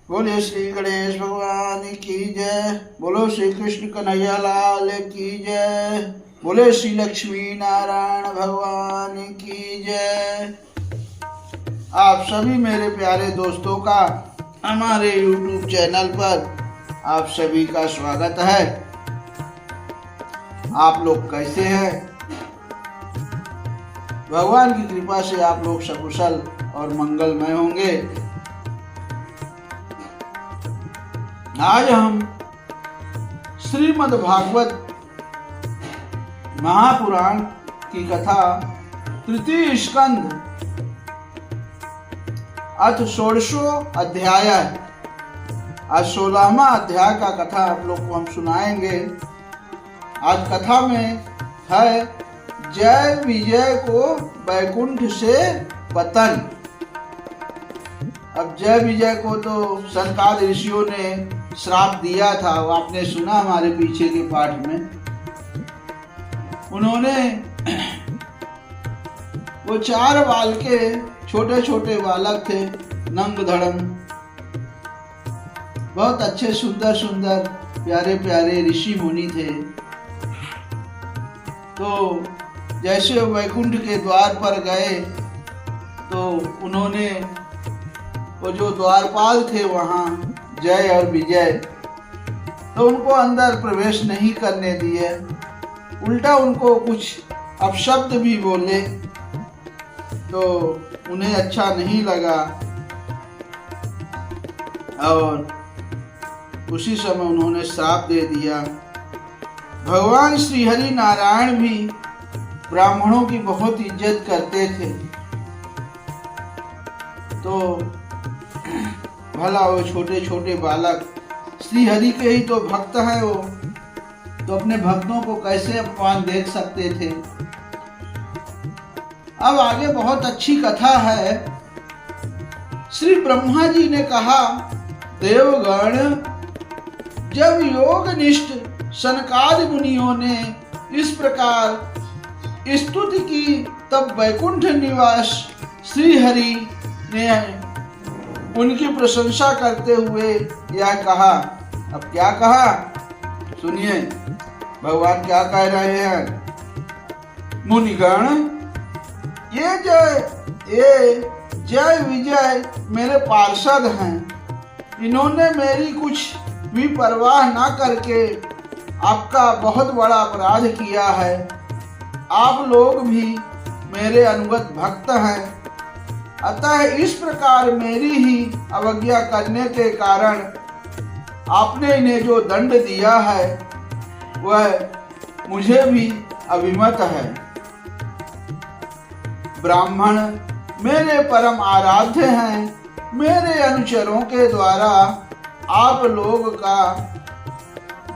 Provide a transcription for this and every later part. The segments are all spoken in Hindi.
बोले श्री गणेश भगवान की जय। बोलो श्री कृष्ण कन्हैया लाल की जय। बोले श्री लक्ष्मी नारायण भगवान की जय। आप सभी मेरे प्यारे दोस्तों का हमारे YouTube चैनल पर आप सभी का स्वागत है। आप लोग कैसे हैं? भगवान की कृपा से आप लोग सकुशल और मंगलमय होंगे। आज हम श्रीमद् भागवत महापुराण की कथा तृतीय स्कंद अथ 16वां अध्याय, आज 16वां अध्याय का कथा आप लोग को हम सुनाएंगे। आज कथा में है जय विजय को वैकुंठ से पतन। अब जय विजय को तो सनकाद ऋषियों ने श्राप दिया था, वो आपने सुना हमारे पीछे के पाठ में। उन्होंने वो 4 बाल के छोटे छोटे बालक थे, नंग धड़म, बहुत अच्छे सुंदर सुंदर प्यारे प्यारे ऋषि मुनि थे। तो जैसे वैकुंठ के द्वार पर गए तो उन्होंने वो जो द्वारपाल थे वहाँ जय और विजय, तो उनको अंदर प्रवेश नहीं करने दिए, उल्टा उनको कुछ अपशब्द भी बोले। तो उन्हें अच्छा नहीं लगा और उसी समय उन्होंने श्राप दे दिया। भगवान श्री हरि नारायण भी ब्राह्मणों की बहुत इज्जत करते थे। तो भला वो छोटे छोटे बालक श्री हरि के ही तो भक्त हैं, वो तो अपने भक्तों को कैसे अपमान देख सकते थे। अब आगे बहुत अच्छी कथा है। श्री ब्रह्मा जी ने कहा, देवगण, जब योग निष्ठ सनकादि मुनियों ने इस प्रकार स्तुति की, तब वैकुंठ निवास श्री हरि ने उनकी प्रशंसा करते हुए यह कहा। अब क्या कहा सुनिए, भगवान क्या कह रहे हैं। मुनिगण, ये जय विजय मेरे पार्षद हैं। इन्होंने मेरी कुछ भी परवाह ना करके आपका बहुत बड़ा अपराध किया है। आप लोग भी मेरे अनुगत भक्त हैं, अतः इस प्रकार मेरी ही अवज्ञा करने के कारण आपने इन्हें जो दंड दिया है वह मुझे भी अभिमत है। ब्राह्मण मेरे परम आराध्य हैं। मेरे अनुचरों के द्वारा आप लोग का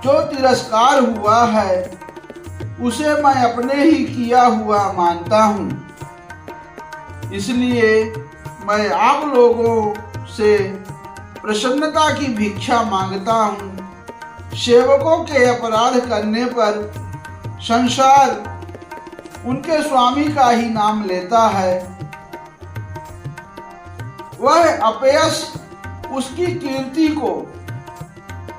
जो तिरस्कार हुआ है उसे मैं अपने ही किया हुआ मानता हूँ। इसलिए मैं आप लोगों से प्रसन्नता की भिक्षा मांगता हूँ। सेवकों के अपराध करने पर संसार उनके स्वामी का ही नाम लेता है। वह अपयश उसकी कीर्ति को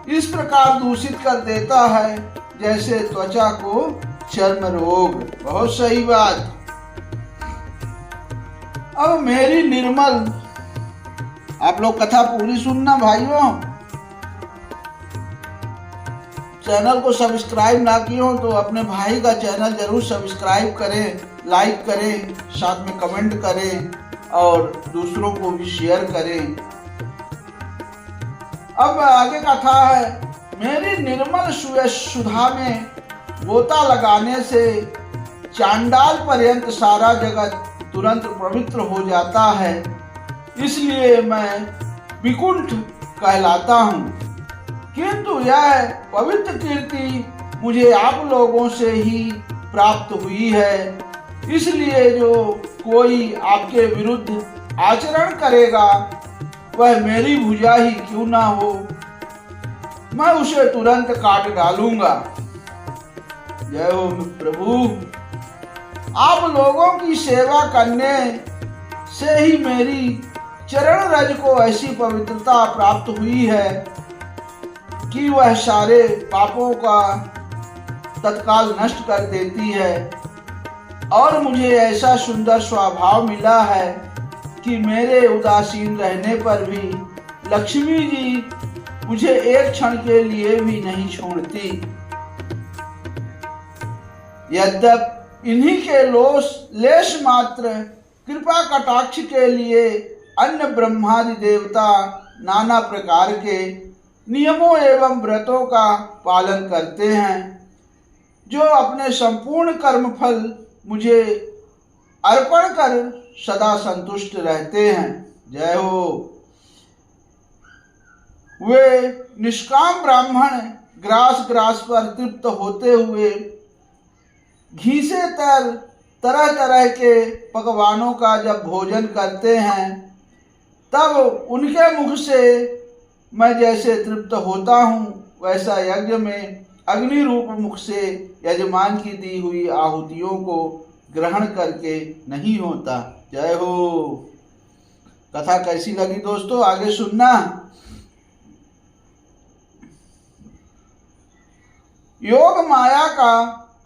इस प्रकार दूषित कर देता है जैसे त्वचा को चर्म रोग। बहुत सही बात। अब मेरी निर्मल, आप लोग कथा पूरी सुनना भाइयों। चैनल को सब्सक्राइब ना किए हो तो अपने भाई का चैनल जरूर सब्सक्राइब करें, लाइक करें, साथ में कमेंट करें और दूसरों को भी शेयर करें। अब आगे कथा है। मेरी निर्मल सुधा में गोता लगाने से चांडाल पर्यंत सारा जगत तुरंत पवित्र हो जाता है, इसलिए मैं विकुंठ कहलाता हूँ। किंतु यह पवित्र कीर्ति मुझे आप लोगों से ही प्राप्त हुई है, इसलिए जो कोई आपके विरुद्ध आचरण करेगा वह मेरी भुजा ही क्यों ना हो, मैं उसे तुरंत काट डालूंगा। जय हो प्रभु। आप लोगों की सेवा करने से ही मेरी चरण रज को ऐसी पवित्रता प्राप्त हुई है कि वह सारे पापों का तत्काल नष्ट कर देती है और मुझे ऐसा सुंदर स्वभाव मिला है कि मेरे उदासीन रहने पर भी लक्ष्मी जी मुझे एक क्षण के लिए भी नहीं छोड़ती। यद्यपि इन्हीं के लेश मात्र कृपा कटाक्ष के लिए अन्य ब्रह्मादि देवता नाना प्रकार के नियमों एवं व्रतों का पालन करते हैं, जो अपने संपूर्ण कर्म फल मुझे अर्पण कर सदा संतुष्ट रहते हैं। जय हो। वे निष्काम ब्राह्मण ग्रास पर तृप्त होते हुए घी से तरह तरह के पकवानों का जब भोजन करते हैं, तब उनके मुख से मैं जैसे तृप्त होता हूँ, वैसा यज्ञ में अग्नि रूप मुख से यजमान की दी हुई आहुतियों को ग्रहण करके नहीं होता। जय हो। कथा कैसी लगी दोस्तों, आगे सुनना। योग माया का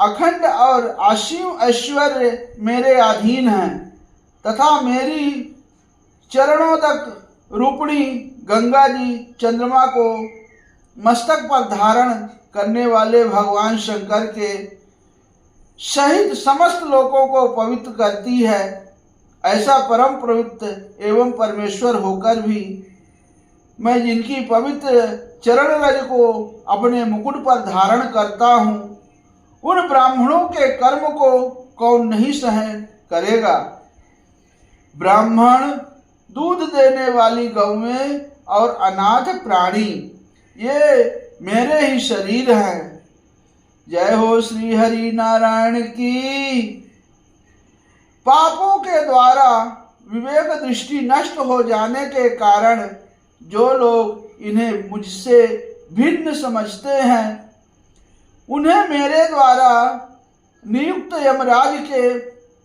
अखंड और असीम ऐश्वर्य मेरे अधीन है तथा मेरी चरणों तक रूपणी गंगा जी चंद्रमा को मस्तक पर धारण करने वाले भगवान शंकर के सहित समस्त लोगों को पवित्र करती है। ऐसा परम पवित्र एवं परमेश्वर होकर भी मैं जिनकी पवित्र चरण रज को अपने मुकुट पर धारण करता हूँ, उन ब्राह्मणों के कर्म को कौन नहीं सहन करेगा। ब्राह्मण, दूध देने वाली गौएं और अनाथ प्राणी, ये मेरे ही शरीर हैं। जय हो श्री हरि नारायण की। पापों के द्वारा विवेक दृष्टि नष्ट हो जाने के कारण जो लोग इन्हें मुझसे भिन्न समझते हैं, उन्हें मेरे द्वारा नियुक्त यमराज के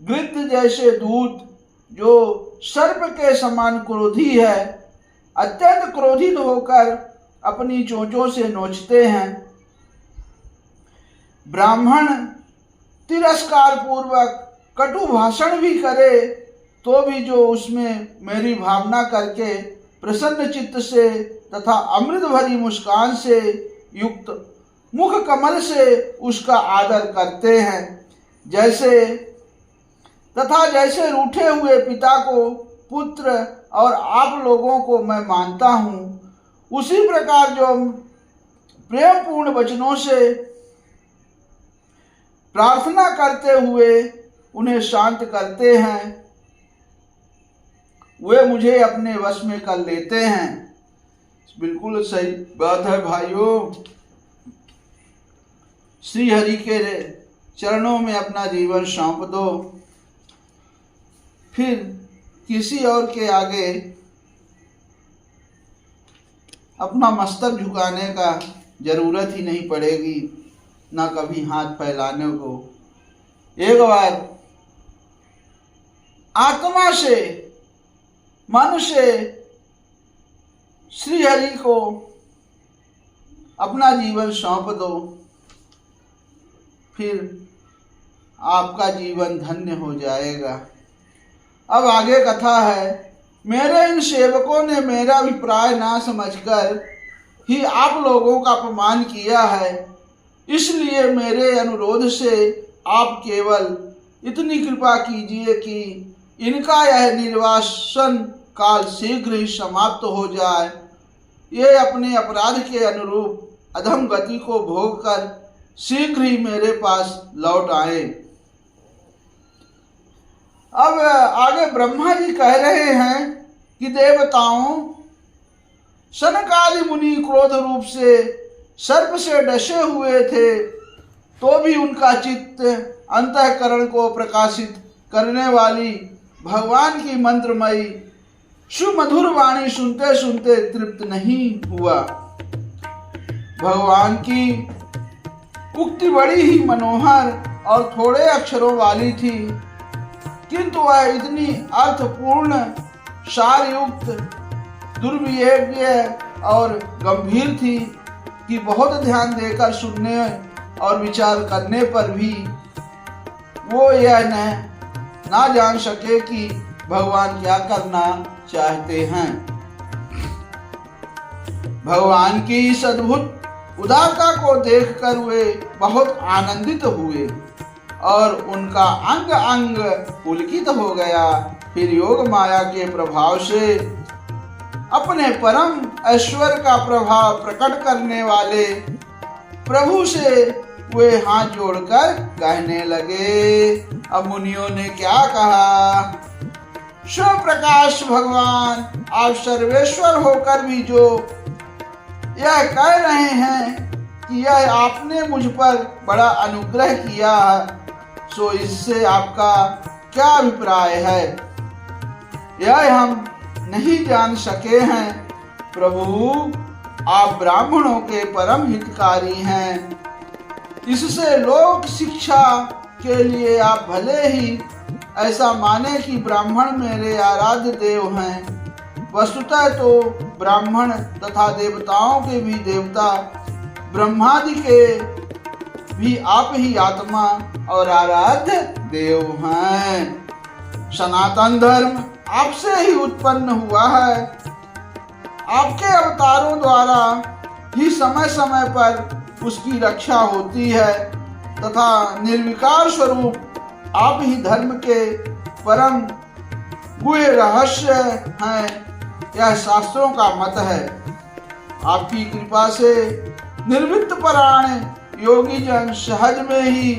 गृध्र जैसे दूत, जो सर्प के समान क्रोधी है, अत्यंत क्रोधित होकर अपनी चोंचों से नोचते हैं। ब्राह्मण तिरस्कार पूर्वक कटु भाषण भी करे तो भी जो उसमें मेरी भावना करके प्रसन्न चित्त से तथा अमृत भरी मुस्कान से युक्त मुख कमल से उसका आदर करते हैं, जैसे रूठे हुए पिता को पुत्र और आप लोगों को मैं मानता हूँ, उसी प्रकार जो प्रेम पूर्ण वचनों से प्रार्थना करते हुए उन्हें शांत करते हैं, वे मुझे अपने वश में कर लेते हैं। बिल्कुल सही बात है भाइयों। श्री हरि के चरणों में अपना जीवन सौंप दो, फिर किसी और के आगे अपना मस्तक झुकाने का जरूरत ही नहीं पड़ेगी, ना कभी हाथ फैलाने को। एक बार आत्मा से, मन से श्री हरि को अपना जीवन सौंप दो, फिर आपका जीवन धन्य हो जाएगा। अब आगे कथा है। मेरे इन सेवकों ने मेरा अभिप्राय ना समझकर ही आप लोगों का अपमान किया है, इसलिए मेरे अनुरोध से आप केवल इतनी कृपा कीजिए कि इनका यह निर्वासन काल शीघ्र ही समाप्त हो जाए। ये अपने अपराध के अनुरूप अधम गति को भोग कर शीघ्र ही मेरे पास लौट आए। अब आगे ब्रह्मा जी कह रहे हैं कि देवताओं, सनकादि मुनि क्रोध रूप से सर्प से डसे हुए थे, तो भी उनका चित्त अंतःकरण को प्रकाशित करने वाली भगवान की मंत्रमयी सुमधुर वाणी सुनते सुनते तृप्त नहीं हुआ। भगवान की उक्ति बड़ी ही मनोहर और थोड़े अक्षरों वाली थी, किंतु वह इतनी अर्थपूर्ण सारयुक्त, दुर्विवेज्ञ और गंभीर थी कि बहुत ध्यान देकर सुनने और विचार करने पर भी वो यह ना जान सके कि भगवान क्या करना चाहते हैं। भगवान की इस अद्भुत उदारता को देखकर वे बहुत आनंदित हुए और उनका अंग अंग पुलकित हो गया। फिर योग माया के प्रभाव से अपने परम ऐश्वर्य का प्रभाव प्रकट करने वाले प्रभु से वे हाथ जोड़कर कहने लगे। अब मुनियों ने क्या कहा? शिव प्रकाश भगवान, आप सर्वेश्वर होकर भी जो यह कह रहे हैं कि यह आपने मुझ पर बड़ा अनुग्रह किया है, सो इससे आपका क्या अभिप्राय है? यह हम नहीं जान सके हैं। प्रभु, आप ब्राह्मणों के परम हितकारी हैं। इससे लोक शिक्षा के लिए आप भले ही ऐसा माने कि ब्राह्मण मेरे आराध्य देव हैं। वस्तुतः तो ब्राह्मण तथा देवताओं के भी देवता, ब्रह्मादि के भी आप ही आत्मा और आराध्य देव हैं। सनातन धर्म आपसे ही उत्पन्न हुआ है। आपके अवतारों द्वारा ही समय समय पर उसकी रक्षा होती है तथा निर्विकार स्वरूप आप ही धर्म के परम गुह्य रहस्य हैं। यह शास्त्रों का मत है। आपकी कृपा से निर्वित्त परायण योगी जन सहज में ही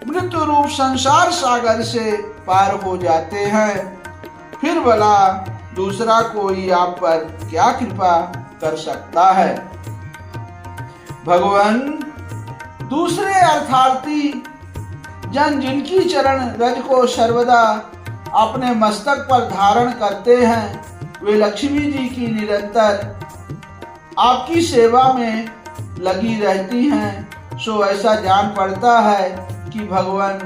मृत्यु रूप संसार सागर से पार हो जाते हैं। फिर भला दूसरा कोई आप पर क्या कृपा कर सकता है? भगवान, दूसरे अर्थार्थी जन जिनकी चरण रज को सर्वदा अपने मस्तक पर धारण करते हैं, वे लक्ष्मी जी की निरंतर आपकी सेवा में लगी रहती हैं। सो ऐसा जान पड़ता है कि भगवान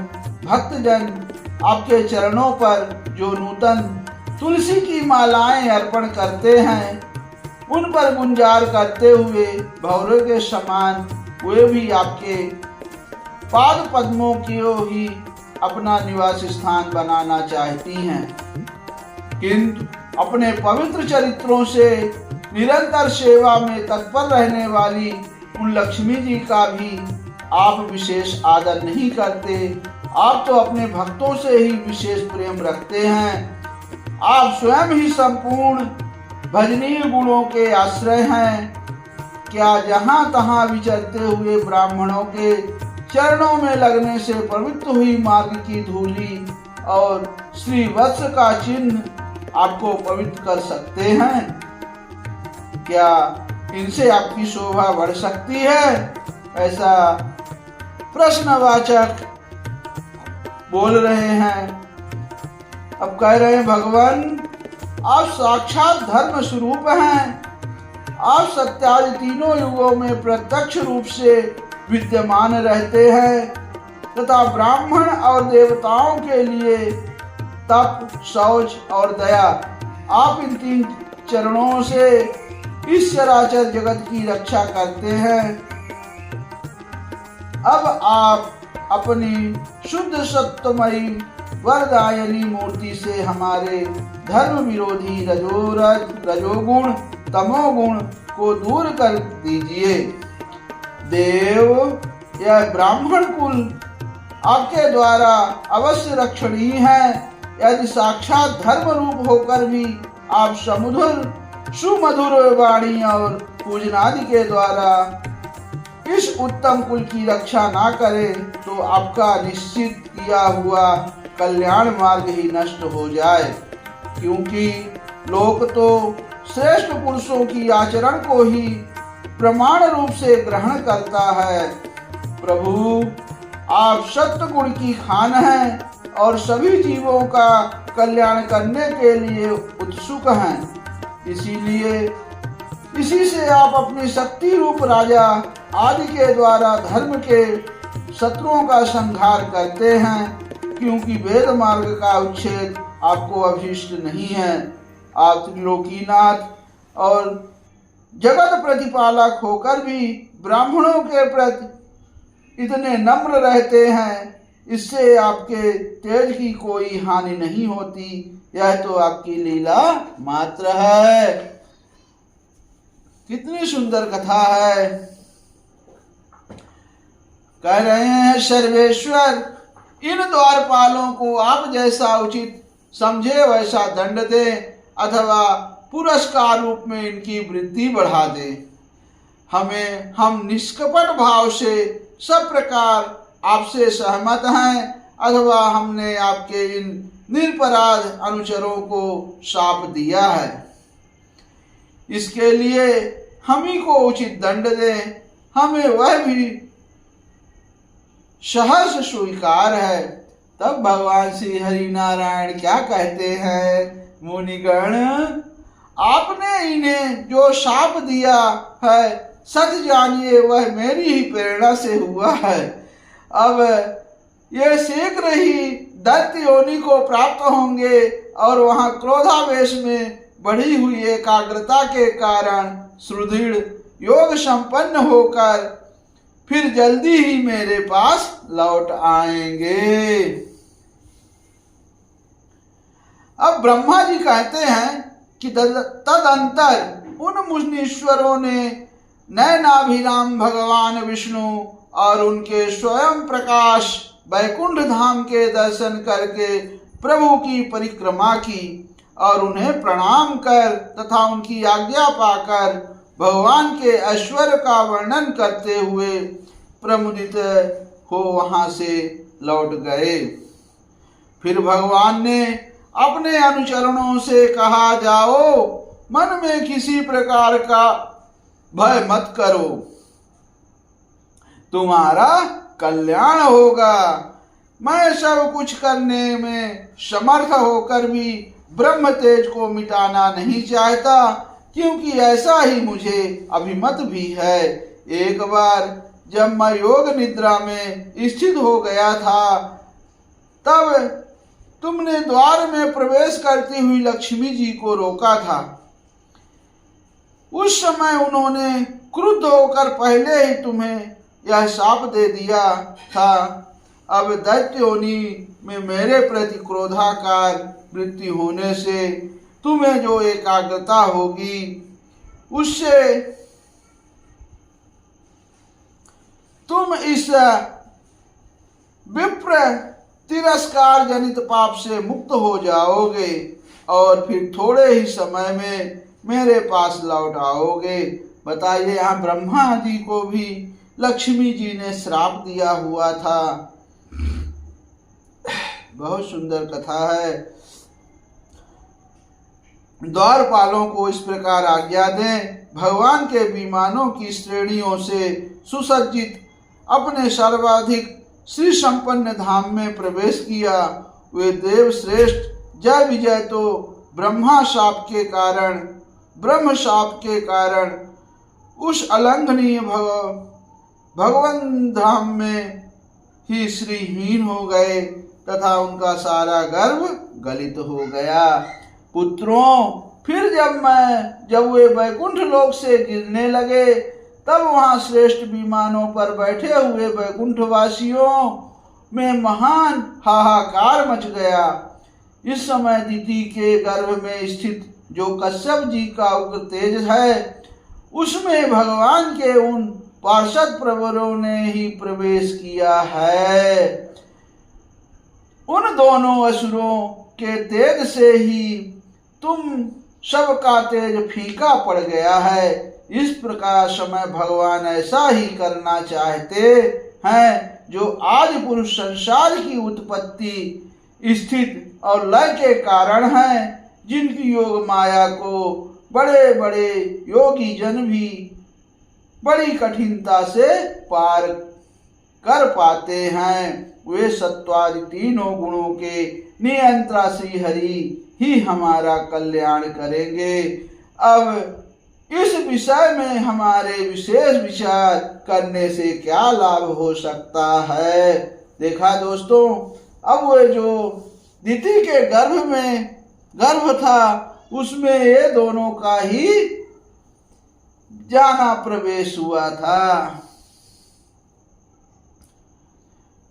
भक्तजन आपके चरणों पर जो नूतन तुलसी की मालाएं अर्पण करते हैं, उन पर गुंजार करते हुए भौरे के समान वे भी आपके पाद पद्मों की ही अपना निवास स्थान बनाना चाहती हैं। किंतु अपने पवित्र चरित्रों से निरंतर सेवा में तत्पर रहने वाली उन लक्ष्मी जी का भी आप विशेष आदर नहीं करते। आप तो अपने भक्तों से ही विशेष प्रेम रखते हैं। आप स्वयं ही संपूर्ण भजनीय गुणों के आश्रय हैं। क्या जहाँ तहाँ विचरते हुए ब्राह्मणों के चरणों में लगने से पवित्र हुई मार्ग की धूली और श्री वत्स का चिन्ह आपको पवित्र कर सकते हैं? क्या इनसे आपकी शोभा बढ़ सकती है? ऐसा प्रश्नवाचक बोल रहे हैं। अब कह रहे हैं, भगवान आप साक्षात धर्म स्वरूप हैं। आप सत्यादि तीनों युगों में प्रत्यक्ष रूप से विद्यमान रहते हैं तथा ब्राह्मण और देवताओं के लिए तप, शौच और दया, आप इन तीन चरणों से इस चराचर जगत की रक्षा करते हैं। अब आप अपनी शुद्ध सत्वमयी वरदायनी मूर्ति से हमारे धर्म विरोधी रजोगुण तमोगुण को दूर कर दीजिए। देव, यह ब्राह्मण कुल आपके द्वारा अवश्य रक्षणीय है। यदि साक्षात धर्म रूप होकर भी आप सुमधुर वाणी और पूजनादि के द्वारा इस उत्तम कुल की रक्षा ना करें तो आपका निश्चित किया हुआ कल्याण मार्ग ही नष्ट हो जाए, क्योंकि लोक तो श्रेष्ठ पुरुषों की आचरण को ही प्रमाण रूप से ग्रहण करता है। प्रभु, आप सत्य गुण की खान हैं और सभी जीवों का कल्याण करने के लिए उत्सुक हैं। इसीलिए इसी से आप अपनी शक्ति रूप राजा आदि के द्वारा धर्म के शत्रुओं का संहार करते हैं, क्योंकि वेद मार्ग का उच्छेद आपको अभीष्ट नहीं है। आप त्रिलोकीनाथ और जगत प्रतिपालक होकर भी ब्राह्मणों के प्रति इतने नम्र रहते हैं, इससे आपके तेज की कोई हानि नहीं होती। यह तो आपकी लीला मात्र है। कितनी सुंदर कथा है। कह रहे हैं सर्वेश्वर, इन द्वारपालों को आप जैसा उचित समझे वैसा दंड दे अथवा पुरस्कार रूप में इनकी वृद्धि बढ़ा दे। हम निष्कपट भाव से सब प्रकार आपसे सहमत हैं, अथवा हमने आपके इन निरपराध अनुचरों को शाप दिया है, इसके लिए हम ही को उचित दंड दे। हमें वह भी सहर्ष स्वीकार है। तब भगवान श्री हरि नारायण क्या कहते हैं, मुनिगण, आपने इन्हें जो शाप दिया है सच जानिए वह मेरी ही प्रेरणा से हुआ है। अब ये शीघ्र ही दैत्य योनि को प्राप्त होंगे और वहां क्रोधावेश में बढ़ी हुई एकाग्रता के कारण सुदृढ़ योग संपन्न होकर फिर जल्दी ही मेरे पास लौट आएंगे। अब ब्रह्मा जी कहते हैं कि तदंतर उन मुनीश्वरों ने नयनाभिराम भगवान विष्णु और उनके स्वयं प्रकाश वैकुंठ धाम के दर्शन करके प्रभु की परिक्रमा की और उन्हें प्रणाम कर तथा उनकी आज्ञा पाकर भगवान के ऐश्वर्य का वर्णन करते हुए प्रमुदित हो वहां से लौट गए। फिर भगवान ने अपने अनुचरणों से कहा, जाओ, मन में किसी प्रकार का भय मत करो, तुम्हारा कल्याण होगा। मैं सब कुछ करने में समर्थ होकर भी ब्रह्म तेज को मिटाना नहीं चाहता, क्योंकि ऐसा ही मुझे अभिमत भी है। एक बार जब मैं योग निद्रा में स्थित हो गया था, तब तुमने द्वार में प्रवेश करती हुई लक्ष्मी जी को रोका था। उस समय उन्होंने क्रुद्ध होकर पहले ही तुम्हें यह शाप दे दिया था। अब दैत्य योनि में मेरे प्रति क्रोधाकार वृत्ति होने से तुम्हें जो एकाग्रता होगी, उससे तुम इस विप्र तिरस्कार जनित पाप से मुक्त हो जाओगे और फिर थोड़े ही समय में मेरे पास लौट आओगे। बताइए, यहाँ ब्रह्मा जी को भी लक्ष्मी जी ने श्राप दिया हुआ था। बहुत सुंदर कथा है। द्वारपालों को इस प्रकार आज्ञा दें, भगवान के विमानों की श्रेणियों से सुसज्जित अपने सर्वाधिक श्री संपन्न धाम में प्रवेश किया। वे देव श्रेष्ठ जय विजय तो ब्रह्म शाप के कारण उस अलंघनीय भगवान धाम में ही श्रीहीन हो गए तथा उनका सारा गर्व गलित हो गया। पुत्रों, फिर जब वे वैकुंठ लोक से गिरने लगे, तब वहां श्रेष्ठ विमानों पर बैठे हुए वैकुंठवासियों में महान हाहाकार मच गया। इस समय दिति के गर्भ में स्थित जो कश्यप जी का उग्र तेज है, उसमें भगवान के उन पार्षद प्रवरों ने ही प्रवेश किया है। उन दोनों असुरों के तेज से ही तुम सबका तेज फीका पड़ गया है। इस प्रकार समय भगवान ऐसा ही करना चाहते हैं, जो आज पुरुष संसार की उत्पत्ति, स्थिति और लय के कारण हैं, जिनकी योग माया को बड़े बड़े योगी जन भी बड़ी कठिनता से पार कर पाते हैं। वे सत्वादि तीनों गुणों के नियंत्रण श्री हरि ही हमारा कल्याण करेंगे। अब इस विषय में हमारे विशेष विचार करने से क्या लाभ हो सकता है। देखा दोस्तों, अब वे जो दिति के गर्भ था, उसमें ये दोनों का ही जाना प्रवेश हुआ था।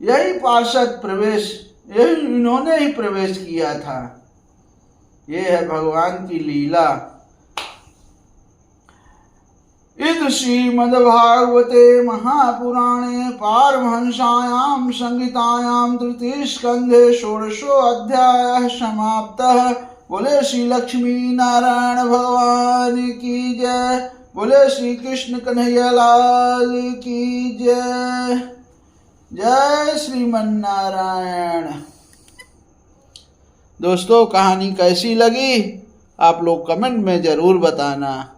यही पार्षद प्रवेश, यही इन्होंने ही प्रवेश किया था। ये है भगवान की लीला। इति श्रीमद्भागवते महापुराणे पारमहंस्यां संहितायां तृतीय स्कंधे षोडशो अध्यायः समाप्तः। बोले श्री लक्ष्मी नारायण भगवान की जय। बोले श्री कृष्ण कन्हैया लाल की जय। जय श्रीमन्नारायण। दोस्तों, कहानी कैसी लगी आप लोग कमेंट में जरूर बताना।